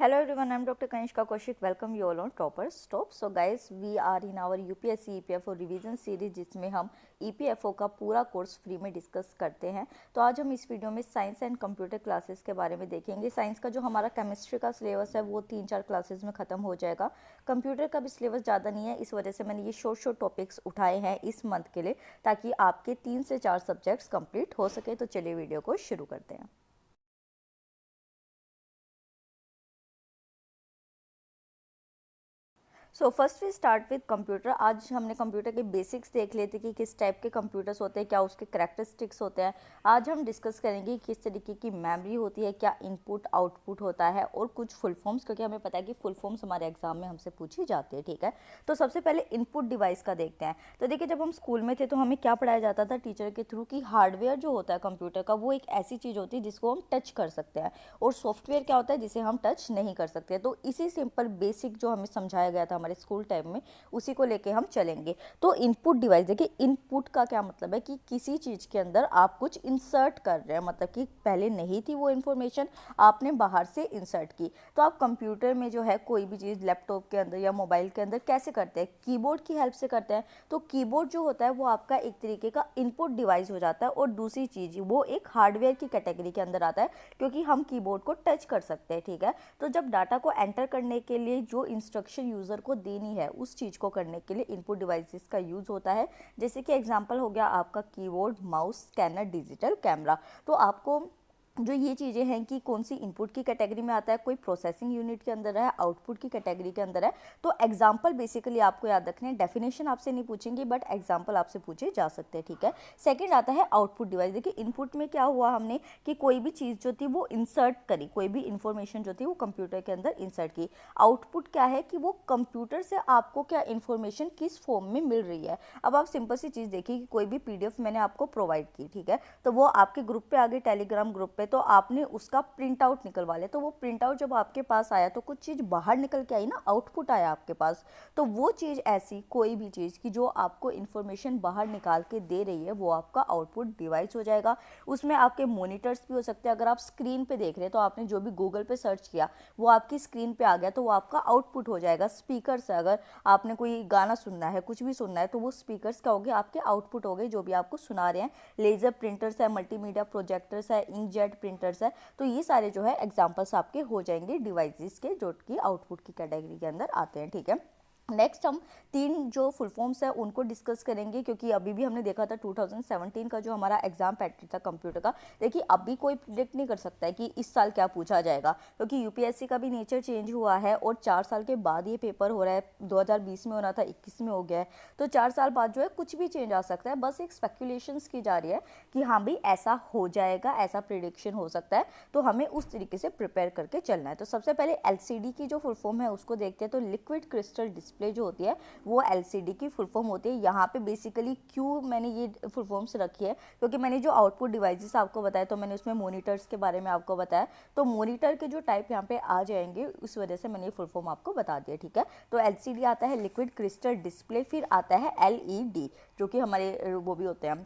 Hello everyone, I'm Dr. Kanishka Kaushik. Welcome you all on Toppers Top. So guys, we are in our UPSC EPFO revision series जिसमें हम EPFO का पूरा course free में discuss करते हैं। तो आज हम इस वीडियो में साइंस एंड कंप्यूटर क्लासेस के बारे में देखेंगे। साइंस का जो हमारा केमिस्ट्री का सिलेबस है वो 3-4 क्लासेस में ख़त्म हो जाएगा। कंप्यूटर का भी सिलेबस ज़्यादा नहीं है, इस वजह से मैंने ये शॉर्ट टॉपिक्स उठाए हैं इस मंथ के लिए, ताकि आपके 3 से 4 सब्जेक्ट्स कंप्लीट हो सके। तो चलिए वीडियो को शुरू करते हैं। So first we start with computer. आज हमने कंप्यूटर के बेसिक्स देख लेते कि किस टाइप के कंप्यूटर्स होते हैं, क्या उसके करैक्टरिस्टिक्स होते हैं। आज हम डिस्कस करेंगे किस तरीके की मेमोरी होती है, क्या इनपुट आउटपुट होता है, और कुछ फुल फॉर्म्स, क्योंकि हमें पता है कि फुल फॉर्म्स हमारे एग्जाम में हमसे पूछी जाती है। ठीक है, तो सबसे पहले इनपुट डिवाइस का देखते हैं। तो देखिए, जब हम स्कूल में थे तो हमें क्या पढ़ाया जाता था टीचर के थ्रू कि हार्डवेयर जो होता है कंप्यूटर का वो एक ऐसी चीज़ होती है जिसको हम टच कर सकते हैं, और सॉफ्टवेयर क्या होता है जिसे हम टच नहीं कर सकते। तो इसी सिंपल बेसिक जो हमें समझाया गया था हमारे स्कूल टाइम में, उसी को लेके हम चलेंगे। तो इनपुट डिवाइस, देखिए इनपुट का क्या मतलब है कि किसी चीज के अंदर आप कुछ इंसर्ट कर रहे हैं, मतलब कि पहले नहीं थी वो इंफॉर्मेशन, आपने बाहर से इंसर्ट की। तो आप कंप्यूटर में जो है कोई भी चीज़ लैपटॉप के अंदर या मोबाइल के अंदर कैसे करते हैं, कीबोर्ड की हेल्प से करते हैं। तो कीबोर्ड जो होता है वो आपका एक तरीके का इनपुट डिवाइस हो जाता है, और दूसरी चीज़ वो एक हार्डवेयर की कैटेगरी के अंदर आता है, क्योंकि हम कीबोर्ड को टच कर सकते हैं। ठीक है, तो जब डाटा को एंटर करने के लिए जो इंस्ट्रक्शन यूज़र को देनी है उस चीज़ को करने के लिए इनपुट डिवाइसेस का यूज़ होता है। जैसे कि एग्जांपल हो गया आपका keyboard, mouse, scanner, digital camera. तो आपको जो ये चीज़ें हैं कि कौन सी इनपुट की कैटेगरी में आता है, कोई प्रोसेसिंग यूनिट के अंदर है, आउटपुट की कैटेगरी के अंदर है। तो एग्जांपल बेसिकली आपको याद रखने हैं, डेफिनेशन आपसे नहीं पूछेंगे बट एग्जांपल आपसे पूछे जा सकते हैं। ठीक है, सेकंड आता है आउटपुट डिवाइस। देखिए इनपुट में क्या हुआ, हमने कि कोई भी चीज़ जो थी वो इंसर्ट करी, कोई भी इंफॉर्मेशन जो थी वो कंप्यूटर के अंदर इंसर्ट की। आउटपुट क्या है कि वो कंप्यूटर से आपको क्या इंफॉर्मेशन किस फॉर्म में मिल रही है। अब आप सिंपल सी चीज़ देखिए कि कोई भी पीडीएफ मैंने आपको प्रोवाइड की, ठीक है, तो वो आपके ग्रुप पे आ गई, टेलीग्राम ग्रुप पे, तो आपने उसका प्रिंट आउट निकलवा लिया। तो वो प्रिंट आउट जब आपके पास आया तो कुछ चीज़ बाहर निकल के आई ना, आउटपुट आया आपके पास। तो वो चीज़ ऐसी कोई भी चीज़ की जो आपको इन्फॉर्मेशन बाहर निकाल के दे रही है वो आपका आउटपुट डिवाइस हो जाएगा। उसमें आपके मोनिटर्स भी हो सकते हैं। अगर आप स्क्रीन पे देख रहे हैं तो आपने जो भी गूगल पे सर्च किया वो आपकी स्क्रीन पे आ गया, तो वो आपका आउटपुट हो जाएगा। स्पीकर से अगर आपने कोई गाना सुनना है, कुछ भी सुनना है, तो वो स्पीकर्स क्या हो गए, आपके आउटपुट हो गए जो भी आपको सुना रहे हैं। लेज़र प्रिंटर्स है, मल्टीमीडिया प्रोजेक्टर्स है, इंकजेट प्रिंटर्स है। तो ये सारे जो है एग्जांपल्स आपके हो जाएंगे डिवाइसेस के, जो कि आउटपुट की कैटेगरी के अंदर आते हैं। ठीक है, नेक्स्ट हम 3 जो फुल फॉर्म्स है उनको डिस्कस करेंगे, क्योंकि अभी भी हमने देखा था 2017 का जो हमारा एग्जाम पैटर्न था कंप्यूटर का। देखिए अभी कोई प्रिडिक्ट नहीं कर सकता है कि इस साल क्या पूछा जाएगा, क्योंकि यूपीएससी का भी नेचर चेंज हुआ है, और 4 साल के बाद ये पेपर हो रहा है। 2020 में होना था, 21 में हो गया है, तो 4 साल बाद जो है कुछ भी चेंज आ सकता है। बस एक स्पेकुलेशंस की जा रही है कि हाँ भाई ऐसा हो जाएगा, ऐसा प्रिडिक्शन हो सकता है, तो हमें उस तरीके से प्रिपेयर करके चलना है। तो सबसे पहले एलसीडी की जो फुल फॉर्म है उसको देखते हैं। तो लिक्विड क्रिस्टल डिस्प्ले जो होती है वो एलसीडी की फुल फॉर्म होती है। यहाँ पे बेसिकली क्यों मैंने ये फुल फॉर्म्स रखी है, क्योंकि मैंने जो आउटपुट डिवाइसेस आपको बताया तो मैंने उसमें मॉनिटर्स के बारे में आपको बताया, तो मॉनिटर के जो टाइप यहाँ पे आ जाएंगे उस वजह से मैंने ये फुल फॉर्म आपको बता दिया। ठीक है, तो एलसीडी आता है लिक्विड क्रिस्टल डिस्प्ले, फिर आता है एलईडी जो कि हमारे वो भी होते हैं,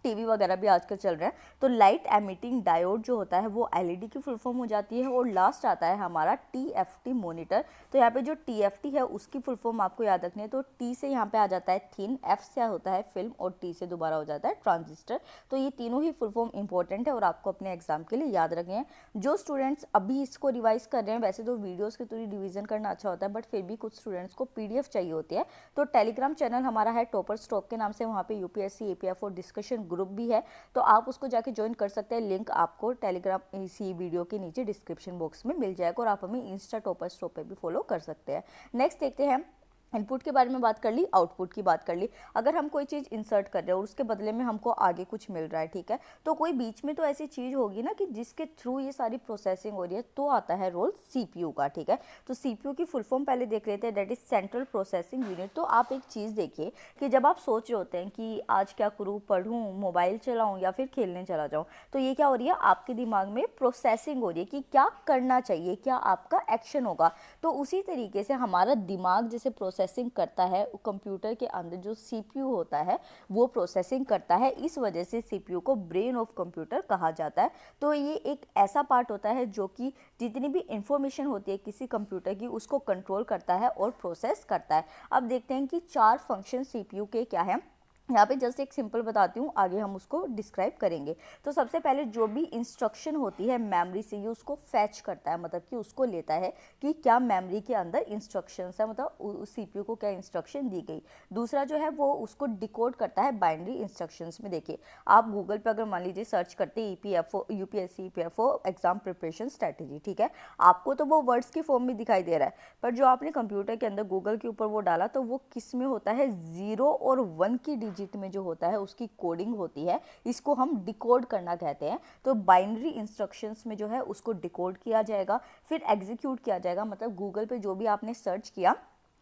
टीवी वगैरह भी आजकल चल रहे हैं। तो लाइट एमिटिंग डायोड जो होता है वो एलईडी की फुल फॉर्म हो जाती है। और लास्ट आता है हमारा टीएफटी मॉनिटर। तो यहाँ पे जो टीएफटी है उसकी फुल फॉर्म आपको याद रखनी है। तो टी से यहाँ पे आ जाता है थिन, एफ से होता है फिल्म, और टी से दोबारा हो जाता है ट्रांजिस्टर। तो ये तीनों ही फुल फॉर्म इंपॉर्टेंट है और आपको अपने एग्जाम के लिए याद रखने हैं। जो स्टूडेंट्स अभी इसको रिवाइज कर रहे हैं, वैसे तो वीडियोज़ के थ्रू रिविजन करना अच्छा होता है, बट फिर भी कुछ स्टूडेंट्स को पीडीएफ चाहिए होती है। तो टेलीग्राम चैनल हमारा है टॉपर स्टॉक के नाम से, वहाँ पे यूपीएससी एपीएफ और डिस्कशन ग्रुप भी है, तो आप उसको जाके ज्वाइन कर सकते हैं। लिंक आपको टेलीग्राम इसी वीडियो के नीचे डिस्क्रिप्शन बॉक्स में मिल जाएगा, और आप हमें इंस्टा टॉपर स्टॉप पे भी फॉलो कर सकते हैं। नेक्स्ट देखते हैं, इनपुट के बारे में बात कर ली, आउटपुट की बात कर ली। अगर हम कोई चीज़ इंसर्ट कर रहे हैं और उसके बदले में हमको आगे कुछ मिल रहा है, ठीक है, तो कोई बीच में तो ऐसी चीज़ होगी ना कि जिसके थ्रू ये सारी प्रोसेसिंग हो रही है, तो आता है रोल सीपीयू का। ठीक है, तो सीपीयू की फुल फॉर्म पहले देख लेते हैं, that is central processing unit. तो आप एक चीज़ देखिए कि जब आप सोच रहे होते हैं कि आज क्या करूँ, पढ़ूँ, मोबाइल चलाऊँ या फिर खेलने चला जाऊँ, तो ये क्या हो रही है, आपके दिमाग में प्रोसेसिंग हो रही है कि क्या करना चाहिए, क्या आपका एक्शन होगा। तो उसी तरीके से हमारा दिमाग जैसे प्रोसेसिंग करता है, कंप्यूटर के अंदर जो सीपीयू होता है वो प्रोसेसिंग करता है। इस वजह से सीपीयू को ब्रेन ऑफ कंप्यूटर कहा जाता है। तो ये एक ऐसा पार्ट होता है जो कि जितनी भी इंफॉर्मेशन होती है किसी कंप्यूटर की उसको कंट्रोल करता है और प्रोसेस करता है। अब देखते हैं कि 4 फंक्शन सीपीयू के क्या है। यहाँ पे जस्ट एक सिंपल बताती हूँ, आगे हम उसको डिस्क्राइब करेंगे। तो सबसे पहले जो भी इंस्ट्रक्शन होती है मेमोरी से, ये उसको फैच करता है, मतलब कि उसको लेता है कि क्या मेमोरी के अंदर इंस्ट्रक्शंस है, मतलब सीपीयू को क्या इंस्ट्रक्शन दी गई। दूसरा जो है वो उसको डिकोड करता है बाइनरी इंस्ट्रक्शंस में। देखिए आप गूगल पे अगर मान लीजिए सर्च करते हैं EPFO, UPSC EPFO exam preparation strategy, ठीक है, आपको तो वो वर्ड्स की फॉर्म में दिखाई दे रहा है, पर जो आपने कंप्यूटर के अंदर गूगल के ऊपर वो डाला तो वो किस में होता है, 0 और 1 की डिजिट में जो होता है उसकी कोडिंग होती है। इसको हम डिकोड करना कहते हैं। तो बाइनरी इंस्ट्रक्शंस में जो है उसको डिकोड किया जाएगा, फिर एग्जीक्यूट किया जाएगा, मतलब गूगल पे जो भी आपने सर्च किया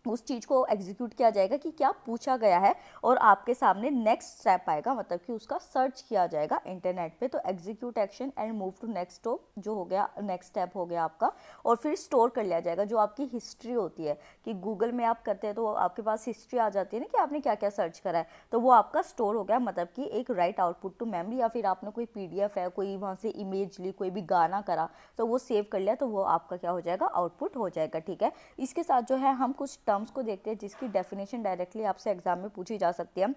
उस चीज़ को एग्जीक्यूट किया जाएगा कि क्या पूछा गया है, और आपके सामने नेक्स्ट स्टेप आएगा, मतलब कि उसका सर्च किया जाएगा इंटरनेट पे। तो execute action and move to next step जो हो गया, नेक्स्ट स्टेप हो गया आपका। और फिर स्टोर कर लिया जाएगा जो आपकी हिस्ट्री होती है, कि गूगल में आप करते हैं तो आपके पास हिस्ट्री आ जाती है ना कि आपने क्या क्या सर्च करा है, तो वो आपका स्टोर हो गया, मतलब कि एक राइट आउटपुट टू मेमोरी। या फिर आपने कोई पीडीएफ है, कोई वहाँ से इमेज ली, कोई भी गाना करा तो वो सेव कर लिया, तो वो आपका क्या हो जाएगा, आउटपुट हो जाएगा, ठीक है। इसके साथ जो है हम कुछ टर्म्स को देखते हैं जिसकी डेफिनेशन डायरेक्टली आपसे एग्जाम में पूछी जा सकती है।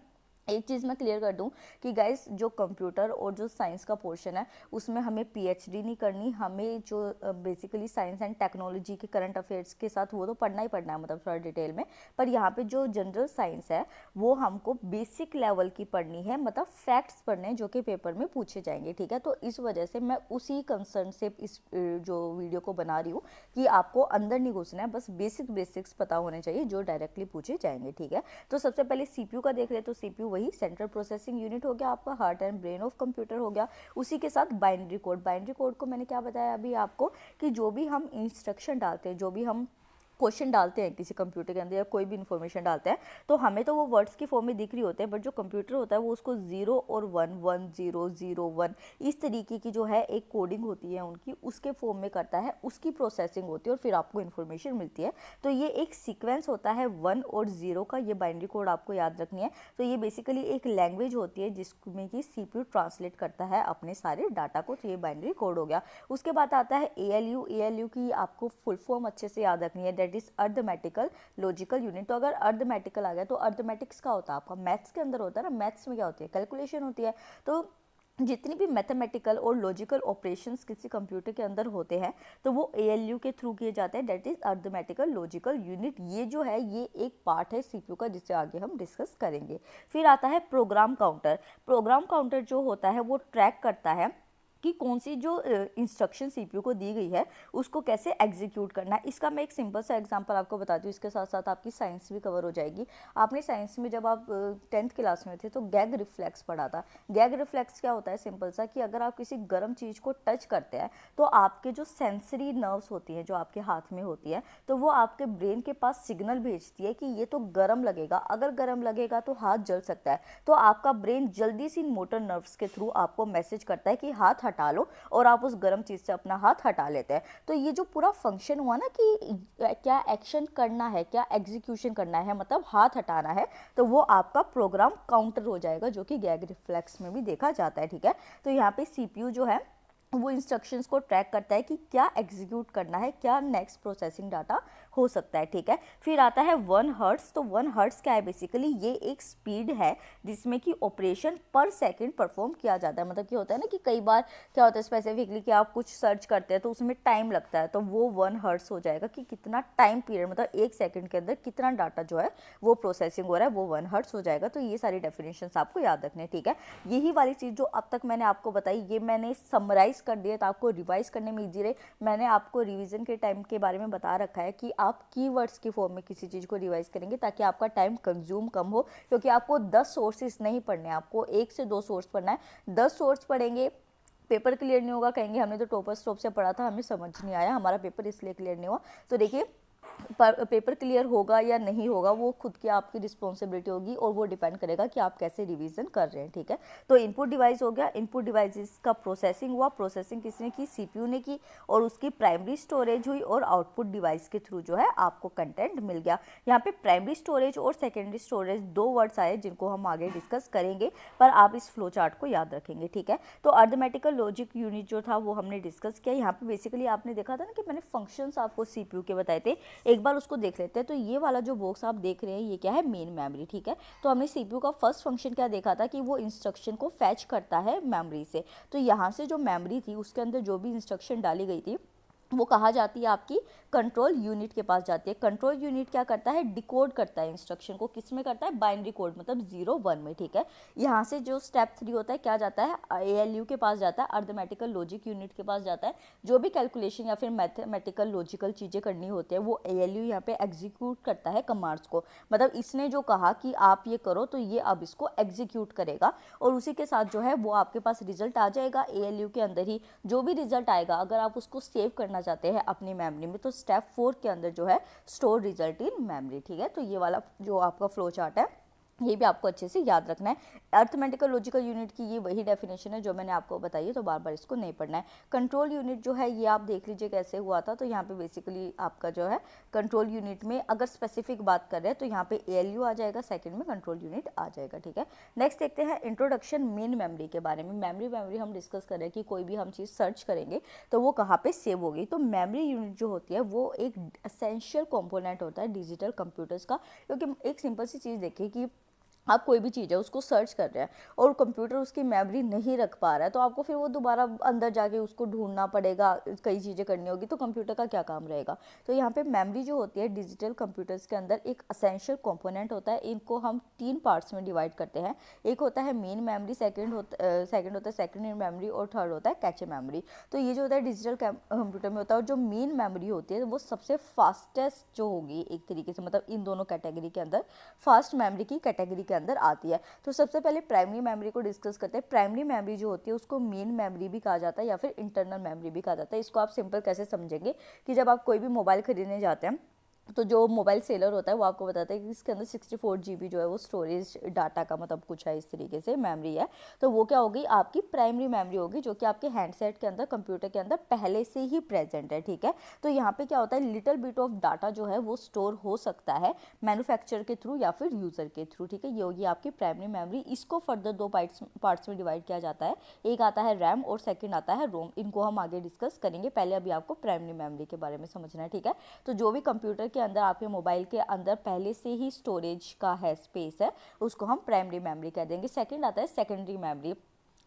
एक चीज़ मैं क्लियर कर दूं कि गाइस जो कंप्यूटर और जो साइंस का पोर्शन है उसमें हमें पीएचडी नहीं करनी, हमें जो बेसिकली साइंस एंड टेक्नोलॉजी के करंट अफेयर्स के साथ वो तो पढ़ना ही पढ़ना है, मतलब थोड़ा डिटेल में। पर यहाँ पे जो जनरल साइंस है वो हमको बेसिक लेवल की पढ़नी है, मतलब फैक्ट्स पढ़ने हैं जो कि पेपर में पूछे जाएंगे, ठीक है। तो इस वजह से मैं उसी कंसर्न से इस जो वीडियो को बना रही हूँ कि आपको अंदर नहीं घुसना है, बस बेसिक्स पता होने चाहिए जो डायरेक्टली पूछे जाएंगे, ठीक है। तो सबसे पहले सीपीयू का देख रहे हैं, तो सीपीयू वही सेंट्रल प्रोसेसिंग यूनिट हो गया आपका, heart and brain of computer हो गया। उसी के साथ बाइनरी कोड, बाइनरी कोड को मैंने क्या बताया अभी आपको, कि जो भी हम इंस्ट्रक्शन डालते हैं, जो भी हम क्वेश्चन डालते हैं किसी कंप्यूटर के अंदर या कोई भी इन्फॉर्मेशन डालते हैं, तो हमें तो वो वर्ड्स की फॉर्म में दिख रही होते हैं, बट जो कंप्यूटर होता है वो उसको 0 और 1, 1 0 0 1 इस तरीके की जो है एक कोडिंग होती है उनकी, उसके फॉर्म में करता है, उसकी प्रोसेसिंग होती है और फिर आपको इन्फॉर्मेशन मिलती है। तो ये एक सीक्वेंस होता है 1 और 0 का, ये बाइनरी कोड आपको याद रखनी है। तो ये बेसिकली एक लैंग्वेज होती है जिसमें कि सीपीयू ट्रांसलेट करता है अपने सारे डाटा को, तो ये बाइनरी कोड हो गया। उसके बाद आता है एएलयू, एएलयू की आपको फुल फॉर्म अच्छे से याद रखनी है, that is arithmetical logical unit. तो अगर अर्थमेटिकल आ गया तो अर्थमेटिक्स का होता है आपका मैथ्स के अंदर होता है ना, मैथ्स में क्या होती है, कैलकुलेशन होती है। तो जितनी भी मैथमेटिकल और लॉजिकल ऑपरेशंस किसी कंप्यूटर के अंदर होते हैं तो वो एएलयू के थ्रू किए जाते हैं, that is arithmetical logical unit. ये जो है ये एक पार्ट है सीपीयू का जिससे आगे हम डिस्कस करेंगे। फिर आता है प्रोग्राम काउंटर। प्रोग्राम काउंटर जो होता है वो ट्रैक करता है कि कौन सी जो इंस्ट्रक्शन सीपीयू को दी गई है उसको कैसे एग्जीक्यूट करना है। इसका मैं एक सिंपल सा एग्जांपल आपको बताती हूँ, इसके साथ साथ आपकी साइंस भी कवर हो जाएगी। आपने साइंस में जब आप 10th क्लास में थे तो गैग रिफ्लेक्स पढ़ा था। गैग रिफ्लेक्स क्या होता है, सिंपल सा, कि अगर आप किसी गर्म चीज़ को टच करते हैं तो आपके जो सेंसरी नर्व्स होती हैं जो आपके हाथ में होती है, तो वो आपके ब्रेन के पास सिग्नल भेजती है कि ये तो गर्म लगेगा, अगर गर्म लगेगा तो हाथ जल सकता है। तो आपका ब्रेन जल्दी सी मोटर नर्व्स के थ्रू आपको मैसेज करता है कि हाथ हटा लो, और आप उस गर्म चीज से अपना हाथ हटा लेते हैं। तो ये जो पूरा फंक्शन हुआ ना कि क्या एक्शन करना है, क्या एग्जीक्यूशन करना है, मतलब हाथ हटाना है, तो वो आपका प्रोग्राम काउंटर हो जाएगा, जो कि गैग रिफ्लेक्स में भी देखा जाता है, ठीक है। तो यहाँ पे सीपीयू जो है वो इंस्ट्रक्शंस को ट्रैक करता है कि क्या एग्जीक्यूट करना है, क्या नेक्स्ट प्रोसेसिंग डाटा हो सकता है, ठीक है। फिर आता है 1 हर्ट्स। तो 1 हर्ट्स क्या है, बेसिकली ये एक स्पीड है जिसमें कि ऑपरेशन पर सेकंड परफॉर्म किया जाता है। मतलब क्या होता है ना कि कई बार क्या होता है स्पेसिफिकली कि आप कुछ सर्च करते हैं तो उसमें टाइम लगता है, तो वो 1 हर्ट्स हो जाएगा कि कितना टाइम पीरियड, मतलब 1 सेकंड के अंदर कितना डाटा जो है वो प्रोसेसिंग हो रहा है, वो 1 हर्ट्स हो जाएगा। तो ये सारी डेफिनेशंस आपको याद रखने, ठीक है। यही वाली चीज़ जो अब तक मैंने आपको बताई ये मैंने समराइज कर दिया तो आपको रिवाइज करने में इजी रहे। मैंने आपको रिवीजन के टाइम के बारे में बता रखा है कि आप कीवर्ड्स की फॉर्म में किसी चीज़ को रिवाइज करेंगे ताकि आपका टाइम कंज्यूम कम हो, क्योंकि आपको 10 सोर्सेज नहीं पढ़ने, आपको 1 से 2 सोर्स पढ़ना है। 10 सोर्स पढ़ेंगे पेपर क्लियर नहीं होगा, कहेंगे हमने तो टॉपर स्टॉप से पढ़ा था, हमें समझ नहीं आया, हमारा पेपर इसलिए क्लियर नहीं हुआ। तो देखिए पेपर क्लियर होगा या नहीं होगा वो खुद की आपकी रिस्पॉन्सिबिलिटी होगी और वो डिपेंड करेगा कि आप कैसे रिवीजन कर रहे हैं, ठीक है। तो इनपुट डिवाइस हो गया, इनपुट डिवाइसेस का प्रोसेसिंग हुआ, प्रोसेसिंग किसने की, सीपीयू ने की, और उसकी प्राइमरी स्टोरेज हुई और आउटपुट डिवाइस के थ्रू जो है आपको कंटेंट मिल गया। यहाँ पे प्राइमरी स्टोरेज और सेकेंडरी स्टोरेज दो वर्ड्स आए जिनको हम आगे डिस्कस करेंगे, पर आप इस फ्लो चार्ट को याद रखेंगे, ठीक है। तो अरिथमेटिकल लॉजिक यूनिट जो था वो हमने डिस्कस किया। यहाँ पे बेसिकली आपने देखा था ना कि मैंने फंक्शंस आपको सीपीयू के बताए थे, एक बार उसको देख लेते हैं। तो ये वाला जो बॉक्स आप देख रहे हैं ये क्या है, मेन मेमोरी, ठीक है। तो हमने सीपीयू का फर्स्ट फंक्शन क्या देखा था कि वो इंस्ट्रक्शन को फैच करता है मेमोरी से। तो यहाँ से जो मेमोरी थी उसके अंदर जो भी इंस्ट्रक्शन डाली गई थी वो कहाँ जाती है, आपकी कंट्रोल यूनिट के पास जाती है। कंट्रोल यूनिट क्या करता है, डिकोड करता है इंस्ट्रक्शन को, किस में करता है, बाइनरी कोड मतलब 0 1 में, ठीक है। यहाँ से जो स्टेप 3 होता है क्या जाता है, एएलयू के पास जाता है, अरिथमेटिकल लॉजिक यूनिट के पास जाता है। जो भी कैलकुलेशन या फिर मैथमेटिकल लॉजिकल चीज़ें करनी होती है वो एएलयू यहाँ पे एग्जीक्यूट करता है कमांड्स को, मतलब इसने जो कहा कि आप ये करो तो ये अब इसको एग्जीक्यूट करेगा और उसी के साथ जो है वो आपके पास रिजल्ट आ जाएगा एएलयू के अंदर ही। जो भी रिजल्ट आएगा अगर आप उसको सेव करना चाहते हैं अपनी मेमोरी में तो स्टेप 4 के अंदर जो है स्टोर रिजल्ट इन मेमोरी, ठीक है। तो ये वाला जो आपका फ्लो चार्ट है ये भी आपको अच्छे से याद रखना है। अरिथमेटिकल लॉजिकल यूनिट की ये वही डेफिनेशन है जो मैंने आपको बताई है, तो बार बार इसको नहीं पढ़ना है। कंट्रोल यूनिट जो है ये आप देख लीजिए कैसे हुआ था। तो यहाँ पे बेसिकली आपका जो है कंट्रोल यूनिट में अगर स्पेसिफिक बात कर रहे हैं तो यहाँ पे एएलयू आ जाएगा, सेकंड में कंट्रोल यूनिट आ जाएगा, ठीक है। नेक्स्ट देखते हैं इंट्रोडक्शन मेन मेमोरी के बारे में। मेमोरी हम डिस्कस कर रहे हैं कि कोई भी हम चीज़ सर्च करेंगे तो वो कहाँ पे सेव होगी। तो मेमोरी यूनिट जो होती है वो एक एसेंशियल कॉम्पोनेंट होता है डिजिटल कंप्यूटर्स का, क्योंकि एक सिंपल सी चीज़ देखिए कि आप कोई भी चीज़ है उसको सर्च कर रहे हैं और कंप्यूटर उसकी मेमोरी नहीं रख पा रहा है तो आपको फिर वो दोबारा अंदर जाके उसको ढूंढना पड़ेगा, कई चीज़ें करनी होगी, तो कंप्यूटर का क्या काम रहेगा। तो यहाँ पे मेमोरी जो होती है डिजिटल कंप्यूटर्स के अंदर एक असेंशियल कंपोनेंट होता है। इनको हम 3 पार्ट्स में डिवाइड करते हैं। एक होता है मेन मेमोरी, सेकंड होता है सेकेंडरी मेमोरी और थर्ड होता है कैचे मेमोरी। तो ये जो होता है डिजिटल कंप्यूटर में होता है और जो मेन मेमोरी होती है वो सबसे फास्टेस्ट जो होगी एक तरीके से, मतलब इन दोनों कैटेगरी के अंदर फास्ट मेमोरी की कैटेगरी के अंदर आती है। तो सबसे पहले प्राइमरी मेमोरी को डिस्कस करते हैं। प्राइमरी मेमोरी जो होती है उसको मेन मेमोरी भी कहा जाता है या फिर इंटरनल मेमोरी भी कहा जाता है। इसको आप सिंपल कैसे समझेंगे कि जब आप कोई भी मोबाइल खरीदने जाते हैं तो जो मोबाइल सेलर होता है वो आपको बताता है कि इसके अंदर 64 GB जो है वो स्टोरेज डाटा का मतलब कुछ है, इस तरीके से मेमोरी है। तो वो क्या होगी, आपकी प्राइमरी मेमोरी होगी जो कि आपके हैंडसेट के अंदर कंप्यूटर के अंदर पहले से ही प्रेजेंट है, ठीक है। तो यहाँ पे क्या होता है, लिटिल बिट ऑफ डाटा जो है वो स्टोर हो सकता है मैन्युफैक्चर के थ्रू या फिर यूज़र के थ्रू, ठीक है। ये होगी आपकी प्राइमरी मेमोरी। इसको फर्दर दो पार्ट्स में डिवाइड किया जाता है, एक आता है रैम और सेकेंड आता है रोम। इनको हम आगे डिस्कस करेंगे, पहले अभी आपको प्राइमरी मेमोरी के बारे में समझना है, ठीक है। तो जो भी कंप्यूटर के अंदर आपके मोबाइल के अंदर पहले से ही स्टोरेज का है, स्पेस है, उसको हम प्राइमरी मेमोरी कह देंगे। सेकंड आता है सेकेंडरी मेमोरी।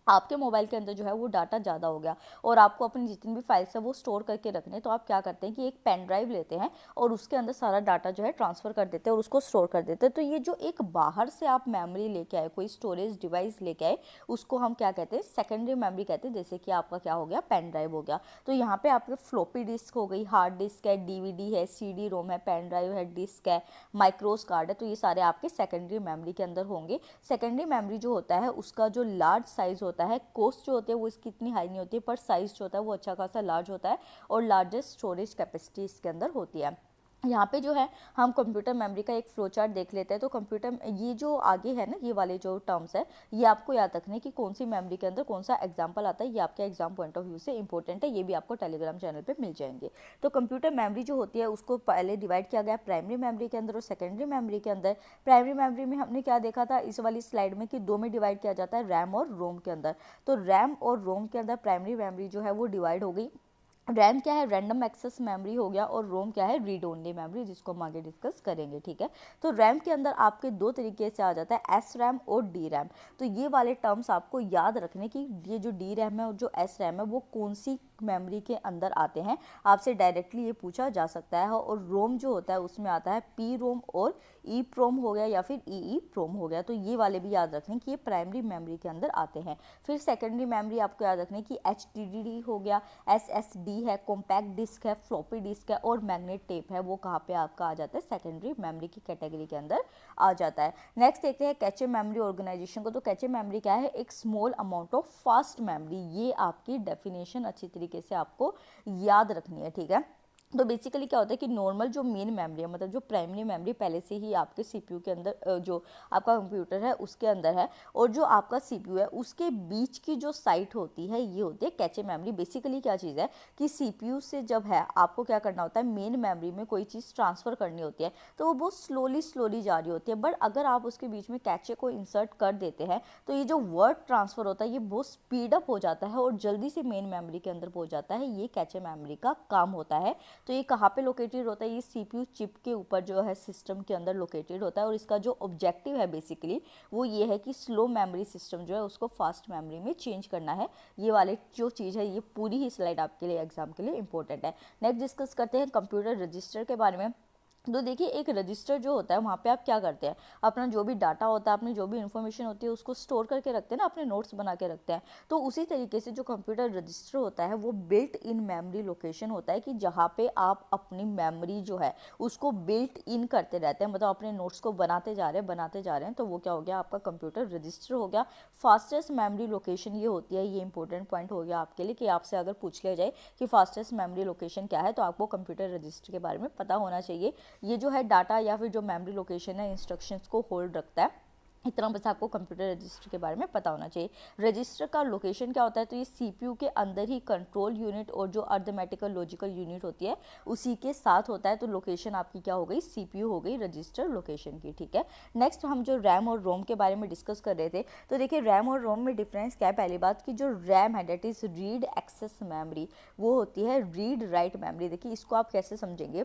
आपके मोबाइल के अंदर जो है वो डाटा ज़्यादा हो गया और आपको अपनी जितनी भी फाइल्स है वो स्टोर करके रखने, तो आप क्या करते हैं कि एक पेन ड्राइव लेते हैं और उसके अंदर सारा डाटा जो है ट्रांसफ़र कर देते हैं और उसको स्टोर कर देते हैं। तो ये जो एक बाहर से आप मेमोरी लेके आए, कोई स्टोरेज डिवाइस लेके आए, उसको हम क्या कहते हैं, सेकेंडरी मेमोरी कहते हैं। जैसे कि आपका क्या हो गया, पेन ड्राइव हो गया। तो यहाँ पे आपके फ्लॉपी डिस्क हो गई, हार्ड डिस्क है, डीवीडी है, सीडी रोम है, पेन ड्राइव है, डिस्क है, माइक्रोस कार्ड है, तो ये सारे आपके सेकेंडरी मेमोरी के अंदर होंगे। सेकेंडरी मेमोरी जो होता है उसका जो लार्ज साइज होता है, कॉस्ट जो होती है वो इसकी इतनी हाई नहीं होती है, पर साइज जो होता है वो अच्छा खासा लार्ज होता है और लार्जेस्ट स्टोरेज कैपेसिटी इसके अंदर होती है। यहाँ पे जो है हम कंप्यूटर मेमोरी का एक फ्लो चार्ट देख लेते हैं। तो कंप्यूटर ये जो आगे है ना, ये वाले जो टर्म्स है ये आपको याद रखने की कौन सी मेमोरी के अंदर कौन सा एग्जांपल आता है, ये आपके एग्जाम पॉइंट ऑफ व्यू से इंपॉर्टेंट है। ये भी आपको टेलीग्राम चैनल पे मिल जाएंगे। तो कंप्यूटर मेमोरी जो होती है उसको पहले डिवाइड किया गया प्राइमरी मेमोरी के अंदर और सेकेंडरी मेमोरी के अंदर। प्राइमरी मेमोरी में हमने क्या देखा था इस वाली स्लाइड में कि दो में डिवाइड किया जाता है, रैम और रोम के अंदर। तो रैम और रोम के अंदर प्राइमरी मेमोरी जो है वो डिवाइड हो गई। रैम क्या है, रैंडम एक्सेस मेमोरी हो गया, और रोम क्या है, रीड ओनली मेमोरी, जिसको हम आगे डिस्कस करेंगे, ठीक है। तो रैम के अंदर आपके दो तरीके से आ जाता है, एस रैम और डी रैम। तो ये वाले टर्म्स आपको याद रखने की, ये जो डी रैम है और जो एस रैम है वो कौन सी मेमोरी के अंदर आते हैं, आपसे डायरेक्टली ये पूछा जा सकता है। और रोम जो होता है उसमें आता है पी रोम और ई प्रोम हो गया या फिर ई प्रोम हो गया। तो ये वाले भी याद रखें कि ये प्राइमरी मेमोरी के अंदर आते हैं। फिर सेकेंडरी मेमोरी आपको याद रखने की एच हो गया, एस है, कॉम्पैक्ट डिस्क है, फ्लॉपी डिस्क है और मैग्नेट टेप है, वो कहाँ पे आपका आ जाता है, सेकेंडरी मेमोरी की कैटेगरी के अंदर आ जाता है। नेक्स्ट देखते हैं कैचे मेमोरी ऑर्गेनाइजेशन को। तो कैचे मेमोरी क्या है, एक small amount of fast memory. ये आपकी डेफिनेशन अच्छी तरीके से आपको याद रखनी है, ठीक है। तो बेसिकली क्या होता है कि नॉर्मल जो मेन मेमोरी है, मतलब जो प्राइमरी मेमोरी पहले से ही आपके सीपीयू के अंदर जो आपका कंप्यूटर है उसके अंदर है, और जो आपका सीपीयू है उसके बीच की जो साइट होती है ये होती है कैचे मेमोरी। बेसिकली क्या चीज़ है कि सीपीयू से जब है आपको क्या करना होता है, मेन मेमोरी में कोई चीज़ ट्रांसफ़र करनी होती है तो वो बहुत स्लोली जा रही होती है, बट अगर आप उसके बीच में कैचे को इंसर्ट कर देते हैं तो ये जो वर्ड ट्रांसफ़र होता है ये बहुत स्पीड अप हो जाता है और जल्दी से मेन मेमोरी के अंदर पहुंच जाता है। ये कैचे मेमोरी का काम होता है। तो ये कहाँ पे लोकेटेड होता है, ये सीपीयू चिप के ऊपर जो है सिस्टम के अंदर लोकेटेड होता है, और इसका जो ऑब्जेक्टिव है बेसिकली वो ये है कि स्लो मेमोरी सिस्टम जो है उसको फास्ट मेमोरी में चेंज करना है। ये वाले जो चीज़ है, ये पूरी ही स्लाइड आपके लिए एग्जाम के लिए इंपॉर्टेंट है। नेक्स्ट डिस्कस करते हैं कंप्यूटर रजिस्टर के बारे में। तो देखिए, एक रजिस्टर जो होता है वहाँ पे आप क्या करते हैं, अपना जो भी डाटा होता है, अपनी जो भी इन्फॉर्मेशन होती है उसको स्टोर करके रखते हैं ना, अपने नोट्स बना के रखते हैं। तो उसी तरीके से जो कंप्यूटर रजिस्टर होता है वो बिल्ट इन मेमोरी लोकेशन होता है कि जहाँ पे आप अपनी मेमोरी जो है उसको बिल्ट इन करते रहते हैं, मतलब अपने नोट्स को बनाते जा रहे हैं। तो वो क्या हो गया, आपका कंप्यूटर रजिस्टर हो गया। फास्टेस्ट मेमोरी लोकेशन ये होती है, ये इंपॉर्टेंट पॉइंट हो गया आपके लिए कि आपसे अगर पूछ लिया जाए कि फास्टेस्ट मेमोरी लोकेशन क्या है तो आपको कंप्यूटर रजिस्टर के बारे में पता होना चाहिए। ये जो है डाटा या फिर जो मेमोरी लोकेशन है इंस्ट्रक्शंस को होल्ड रखता है। इतना बस आपको कंप्यूटर रजिस्टर के बारे में पता होना चाहिए। रजिस्टर का लोकेशन क्या होता है, तो ये सीपीयू के अंदर ही कंट्रोल यूनिट और जो अर्थमेटिकल लॉजिकल यूनिट होती है उसी के साथ होता है। तो लोकेशन आपकी क्या हो गई, सीपीयू हो गई रजिस्टर लोकेशन की, ठीक है। नेक्स्ट हम जो रैम और रोम के बारे में डिस्कस कर रहे थे, तो देखिए रैम और रोम में डिफरेंस क्या है। पहली बात कि जो रैम है that is read access memory, वो होती है रीड राइट मेमोरी। देखिए इसको आप कैसे समझेंगे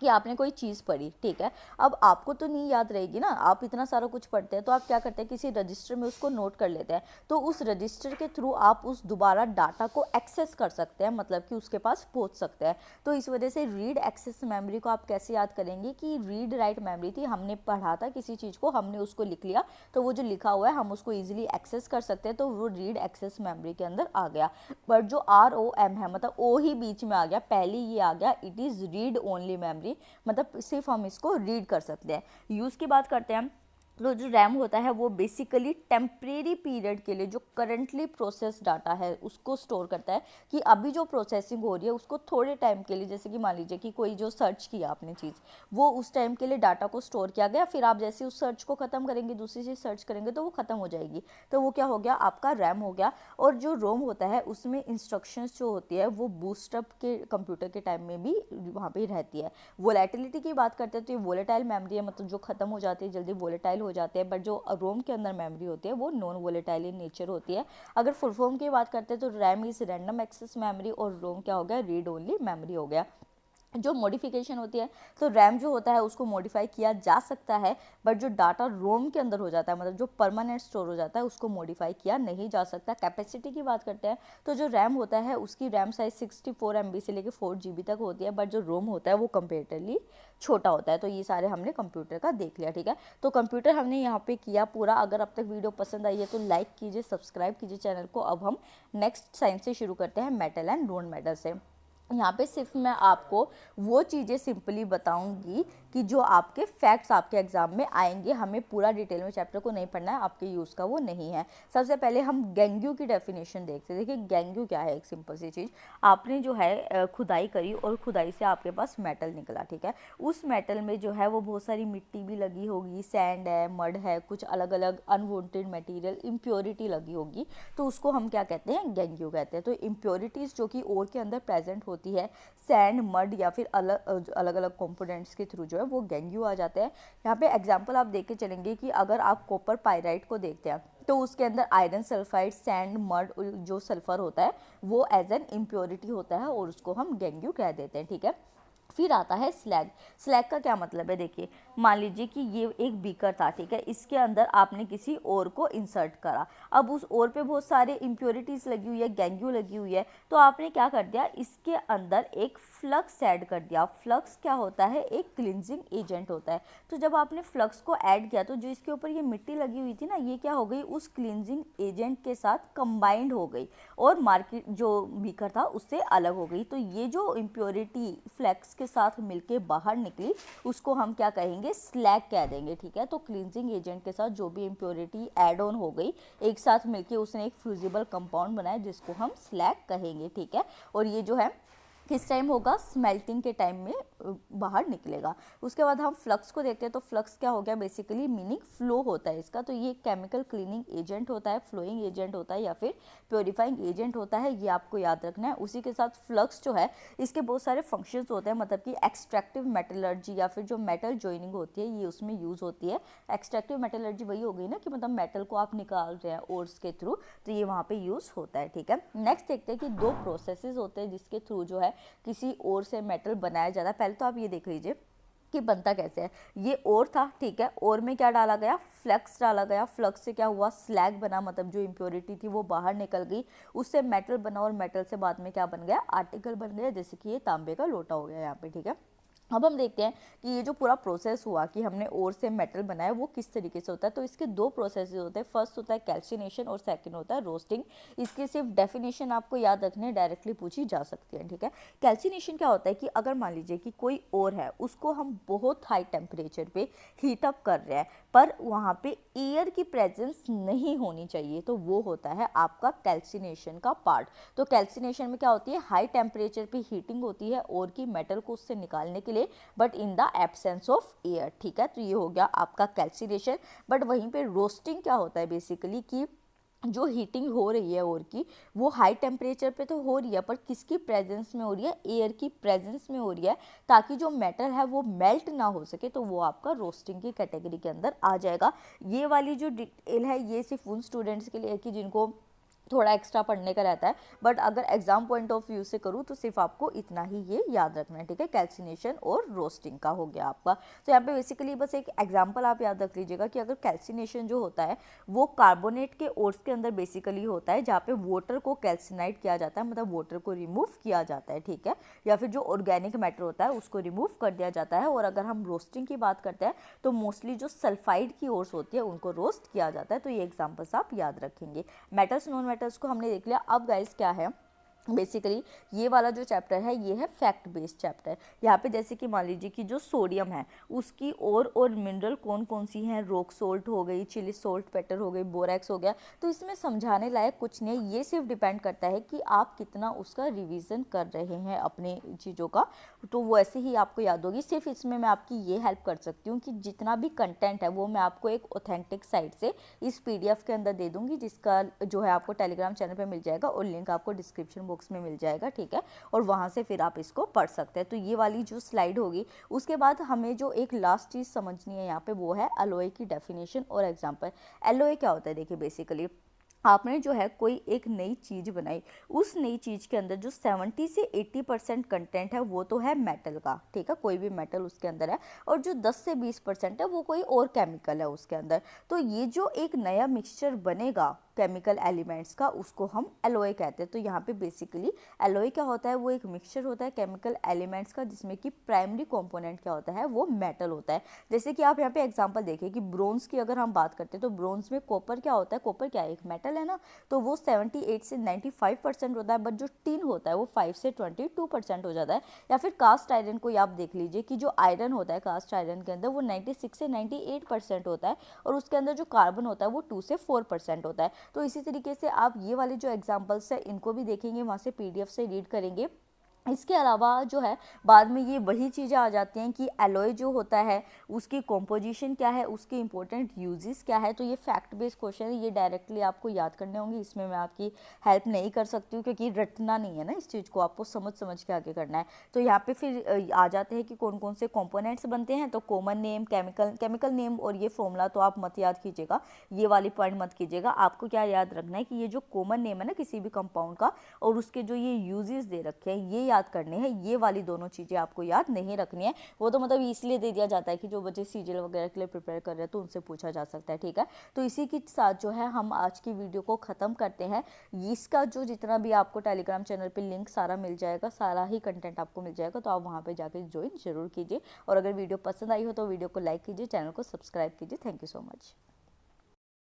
कि आपने कोई चीज़ पढ़ी, ठीक है, अब आपको तो नहीं याद रहेगी ना, आप इतना सारा कुछ पढ़ते हैं तो आप क्या करते हैं, किसी रजिस्टर में उसको नोट कर लेते हैं। तो उस रजिस्टर के थ्रू आप उस दोबारा डाटा को एक्सेस कर सकते हैं, मतलब कि उसके पास पहुंच सकते हैं। तो इस वजह से रीड एक्सेस मेमोरी को आप कैसे याद करेंगे कि रीड राइट मेमोरी थी, हमने पढ़ा था किसी चीज़ को, हमने उसको लिख लिया, तो वो जो लिखा हुआ है हम उसको ईजिली एक्सेस कर सकते हैं, तो वो रीड एक्सेस मेमोरी के अंदर आ गया। बट जो ROM है, मतलब ओ ही बीच में आ गया, पहले ये आ गया, it is read only memory, मतलब सिर्फ हम इसको रीड कर सकते हैं। यूज़ की बात करते हैं, तो जो रैम होता है वो बेसिकली टेम्परेरी पीरियड के लिए जो करंटली प्रोसेस डाटा है उसको स्टोर करता है, कि अभी जो प्रोसेसिंग हो रही है उसको थोड़े टाइम के लिए, जैसे कि मान लीजिए कि कोई जो सर्च किया आपने चीज़, वो उस टाइम के लिए डाटा को स्टोर किया गया, फिर आप जैसे उस सर्च को ख़त्म करेंगे दूसरी चीज़ सर्च करेंगे तो वो ख़त्म हो जाएगी, तो वो क्या हो गया, आपका रैम हो गया। और जो रोम होता है उसमें इंस्ट्रक्शंस जो होती है वो बूस्टअप के कंप्यूटर के टाइम में भी वहाँ पे रहती है। वोलेटिलिटी की बात करते हैं तो ये वोलेटाइल मेमोरी है, मतलब जो खत्म हो जाती है जल्दी वोलेटाइल हो जाते हैं, बट जो रोम के अंदर मेमोरी होती है वो नॉन वोलेटाइल इन नेचर होती है। अगर फुल फॉर्म की बात करते हैं तो RAM is random access memory और रोम क्या हो गया, रीड ओनली मेमोरी हो गया। जो मॉडिफिकेशन होती है, तो रैम जो होता है उसको मॉडिफाई किया जा सकता है, बट जो डाटा रोम के अंदर हो जाता है, मतलब जो परमानेंट स्टोर हो जाता है, उसको मॉडिफाई किया नहीं जा सकता। कैपेसिटी की बात करते हैं तो जो रैम होता है उसकी रैम साइज 64 MB से लेकर 4 GB तक होती है, बट जो रोम होता है वो कंपेरेटिवली छोटा होता है। तो ये सारे हमने कंप्यूटर का देख लिया, ठीक है। तो कंप्यूटर हमने यहाँ पे किया पूरा। अगर अब तक वीडियो पसंद आई है तो लाइक कीजिए, सब्सक्राइब कीजिए चैनल को। अब हम नेक्स्ट साइंस से शुरू करते हैं, मेटल एंड नॉन मेटल से। यहाँ पे सिर्फ मैं आपको वो चीज़ें सिंपली बताऊंगी कि जो आपके फैक्ट्स आपके एग्जाम में आएंगे, हमें पूरा डिटेल में चैप्टर को नहीं पढ़ना है, आपके यूज़ का वो नहीं है। सबसे पहले हम गैंग्यू की डेफिनेशन देखते हैं। देखिए गैंग्यू क्या है, एक सिंपल सी चीज़, आपने जो है खुदाई करी और खुदाई से आपके पास मेटल निकला, ठीक है। उस मेटल में जो है वो बहुत सारी मिट्टी भी लगी होगी, सैंड है, मड है, कुछ अलग अलग अनवांटेड मटेरियल, इम्प्योरिटी लगी होगी, तो उसको हम क्या कहते हैं, गैंग्यू कहते हैं। तो इम्प्योरिटीज़ जो कि ओर के अंदर प्रेजेंट होती है, सैंड, मड या फिर अलग अलग कंपोनेंट्स के थ्रू जो है वो गैंग्यू आ जाते हैं। यहाँ पे एग्जांपल आप देख के चलेंगे कि अगर आप कॉपर पाइराइट को देखते हैं तो उसके अंदर आयरन सल्फाइड, सैंड, मड, जो सल्फर होता है वो एज एन इम्प्योरिटी होता है और उसको हम गैंग्यू कह देते हैं, ठीक है। फिर आता है स्लैग। स्लैग का क्या मतलब है, देखिए मान लीजिए कि ये एक बीकर था, ठीक है, इसके अंदर आपने किसी और को इंसर्ट करा, अब उस और पे बहुत सारे इम्प्योरिटीज़ लगी हुई है, गैंग्यू लगी हुई है, तो आपने क्या कर दिया, इसके अंदर एक फ्लक्स ऐड कर दिया। फ्लक्स क्या होता है, एक क्लिनजिंग एजेंट होता है। तो जब आपने फ्लक्स को ऐड किया तो जो इसके ऊपर ये मिट्टी लगी हुई थी ना, ये क्या हो गई, उस क्लिनजिंग एजेंट के साथ कंबाइंड हो गई और मार्केट जो बीकर था उससे अलग हो गई। तो ये जो इम्प्योरिटी फ्लक्स के साथ मिलके बाहर निकली उसको हम क्या कहेंगे, स्लैग कह देंगे, ठीक है। तो क्लींजिंग एजेंट के साथ जो भी इम्प्योरिटी ऐड ऑन हो गई एक साथ मिलके उसने एक फ्यूजिबल कंपाउंड बनाया जिसको हम स्लैग कहेंगे, ठीक है। और ये जो है किस टाइम होगा, स्मेल्टिंग के टाइम में बाहर निकलेगा। उसके बाद हम फ्लक्स को देखते हैं, तो फ्लक्स क्या हो गया, बेसिकली मीनिंग फ्लो होता है इसका। तो ये केमिकल क्लीनिंग एजेंट होता है, फ्लोइंग एजेंट होता है या फिर प्योरीफाइंग एजेंट होता है, ये आपको याद रखना है। उसी के साथ फ्लक्स जो है इसके बहुत सारे फंक्शंस होते हैं, मतलब कि एक्सट्रैक्टिव मेटलर्जी या फिर जो मेटल जॉइनिंग होती है ये उसमें यूज़ होती है। एक्सट्रैक्टिव मेटलर्जी वही हो गई ना कि मतलब मेटल को आप निकाल रहे हैं ओर्स के थ्रू, तो ये वहाँ पे यूज़ होता है, ठीक है। नेक्स्ट देखते हैं कि दो प्रोसेसेस होते हैं जिसके थ्रू जो है किसी और से मेटल बनाया जाता है। पहले तो आप ये देख लीजिए कि बनता कैसे है। ये ओर था, ठीक है, ओर में क्या डाला गया, फ्लक्स डाला गया। फ्लक्स से क्या हुआ, स्लैग बना, मतलब जो इम्प्योरिटी थी वो बाहर निकल गई, उससे मेटल बना और मेटल से बाद में क्या बन गया, आर्टिकल बन गया, जैसे कि ये तांबे का लोटा हो गया यहाँ पे, ठीक है। अब हम देखते हैं कि ये जो पूरा प्रोसेस हुआ कि हमने ओर से मेटल बनाया वो किस तरीके से होता है। तो इसके दो प्रोसेस होते हैं, फर्स्ट होता है कैल्सिनेशन और सेकंड होता है रोस्टिंग। इसकी सिर्फ डेफिनेशन आपको याद रखनी है, डायरेक्टली पूछी जा सकती है, ठीक है। कैल्सिनेशन क्या होता है कि अगर मान लीजिए कि कोई ओर है उसको हम बहुत हाई टेम्परेचर पे हीट अप कर रहे हैं, पर वहाँ पे एयर की प्रेजेंस नहीं होनी चाहिए, तो वो होता है आपका कैल्सिनेशन का पार्ट। तो कैल्सिनेशन में क्या होती है, हाई टेम्परेचर पे हीटिंग होती है ओर की मेटल को उससे निकालने के लिए, but in the absence of air, ठीक है। तो ये हो गया आपका कैल्सिनेशन। बट वहीं पे रोस्टिंग क्या होता है बेसिकली कि जो हीटिंग हो रही है ओर की वो हाई टेम्परेचर पे तो हो रही है, पर किसकी प्रेजेंस में हो रही है, एयर की प्रेजेंस में हो रही है, ताकि जो मेटल है वो मेल्ट ना हो सके, तो वो आपका रोस्टिंग की कैटेगरी के अंदर आ जाएगा। ये वाली जो डिटेल है ये सिर्फ उन स्टूडेंट्स के लिए है कि जिनको थोड़ा एक्स्ट्रा पढ़ने का रहता है, बट अगर एग्जाम पॉइंट ऑफ व्यू से करूँ तो सिर्फ आपको इतना ही ये याद रखना है, ठीक है। कैल्सिनेशन और रोस्टिंग का हो गया आपका। तो यहाँ पे बेसिकली बस एक एग्जांपल आप याद रख लीजिएगा कि अगर कैल्सिनेशन जो होता है वो कार्बोनेट के ओर्स के अंदर बेसिकली होता है, जहाँ पे वाटर को कैल्सिनाइट किया जाता है, मतलब वाटर को रिमूव किया जाता है, ठीक है, या फिर जो ऑर्गेनिक मैटर होता है उसको रिमूव कर दिया जाता है। और अगर हम रोस्टिंग की बात करते हैं तो मोस्टली जो सल्फाइड की ओर्स होती है उनको रोस्ट किया जाता है। तो ये एग्जाम्पल्स आप याद रखेंगे। मेटल्स नॉन मेटल्स को हमने देख लिया। अब गाइस क्या है, बेसिकली ये वाला जो चैप्टर है ये है फैक्ट बेस्ड चैप्टर। यहाँ पे जैसे कि मान लीजिए कि जो सोडियम है उसकी और मिनरल कौन कौन सी हैं, रॉक सोल्ट हो गई, चिली सोल्ट पेटर हो गई, बोरैक्स हो गया। तो इसमें समझाने लायक कुछ नहीं, ये सिर्फ डिपेंड करता है कि आप कितना उसका रिवीजन कर रहे हैं अपने चीज़ों का, तो वैसे ही आपको याद होगी। सिर्फ इसमें मैं आपकी ये हेल्प कर सकती हूँ कि जितना भी कंटेंट है वो मैं आपको एक ऑथेंटिक साइट से इस PDF के अंदर दे दूँगी, जिसका जो है आपको टेलीग्राम चैनल पर मिल जाएगा और लिंक आपको डिस्क्रिप्शन बॉक्स में मिल जाएगा, ठीक है। और वहाँ से फिर आप इसको पढ़ सकते हैं। तो ये वाली जो स्लाइड होगी, उसके बाद हमें जो एक लास्ट चीज़ समझनी है यहाँ पे वो है एलॉय की डेफिनेशन और एग्जांपल। एलॉय क्या होता है, देखिए बेसिकली आपने जो है कोई एक नई चीज़ बनाई, उस नई चीज़ के अंदर जो 70 से 80% कंटेंट है वो तो है मेटल का, ठीक है, कोई भी मेटल उसके अंदर है, और जो 10 से 20% है वो कोई और केमिकल है उसके अंदर। तो ये जो एक नया मिक्सचर बनेगा केमिकल एलिमेंट्स का उसको हम एलॉय कहते हैं। तो यहाँ पे बेसिकली एलॉय क्या होता है, वो एक मिक्सचर होता है केमिकल एलिमेंट्स का जिसमें कि प्राइमरी कंपोनेंट क्या होता है, वो मेटल होता है। जैसे कि आप यहाँ पे एग्जांपल देखिए कि ब्रोंज की अगर हम बात करते हैं तो ब्रोंज में कॉपर क्या होता है, कॉपर क्या है, एक मेटल है ना, तो वो 78 से 95% होता है, बट जो टिन होता है वो 5 से 22% हो जाता है। या फिर कास्ट आयरन को आप देख लीजिए कि जो आयरन होता है कास्ट आयरन के अंदर वो 96 से 98% होता है, और उसके अंदर जो कार्बन होता है वो 2 से 4% होता है। तो इसी तरीके से आप ये वाले जो एग्जांपल्स है इनको भी देखेंगे, वहाँ से PDF से रीड करेंगे। इसके अलावा जो है बाद में ये वही चीज़ें आ जाती हैं कि एलॉय जो होता है उसकी कॉम्पोजिशन क्या है, उसके इंपॉर्टेंट यूजेस क्या है। तो ये फैक्ट बेस्ड क्वेश्चन है, ये डायरेक्टली आपको याद करने होंगे, इसमें मैं आपकी हेल्प नहीं कर सकती हूँ क्योंकि रटना नहीं है ना, इस चीज़ को आपको समझ समझ के आगे करना है। तो यहाँ पे फिर आ जाते हैं कि कौन कौन से कॉम्पोनेंट्स बनते हैं। तो कॉमन नेम, केमिकल नेम, और ये फॉर्मूला तो आप मत याद कीजिएगा, ये वाली पॉइंट मत कीजिएगा। आपको क्या याद रखना है कि ये जो कॉमन नेम है ना किसी भी कंपाउंड का, और उसके जो ये यूजेस दे रखे हैं ये याद करने हैं। ये वाली दोनों चीज़ें आपको याद नहीं रखनी है, वो तो मतलब इसलिए दे दिया जाता है कि जो बच्चे सीजीएल वगैरह के लिए प्रिपेयर कर रहे हैं तो उनसे पूछा जा सकता है, ठीक है। तो इसी के साथ जो है हम आज की वीडियो को ख़त्म करते हैं। इसका जो जितना भी आपको टेलीग्राम चैनल पे लिंक सारा मिल जाएगा, सारा ही कंटेंट आपको मिल जाएगा, तो आप वहाँ पे जाकर ज्वाइन जरूर कीजिए। और अगर वीडियो पसंद आई हो तो वीडियो को लाइक कीजिए, चैनल को सब्सक्राइब कीजिए। Thank you so much.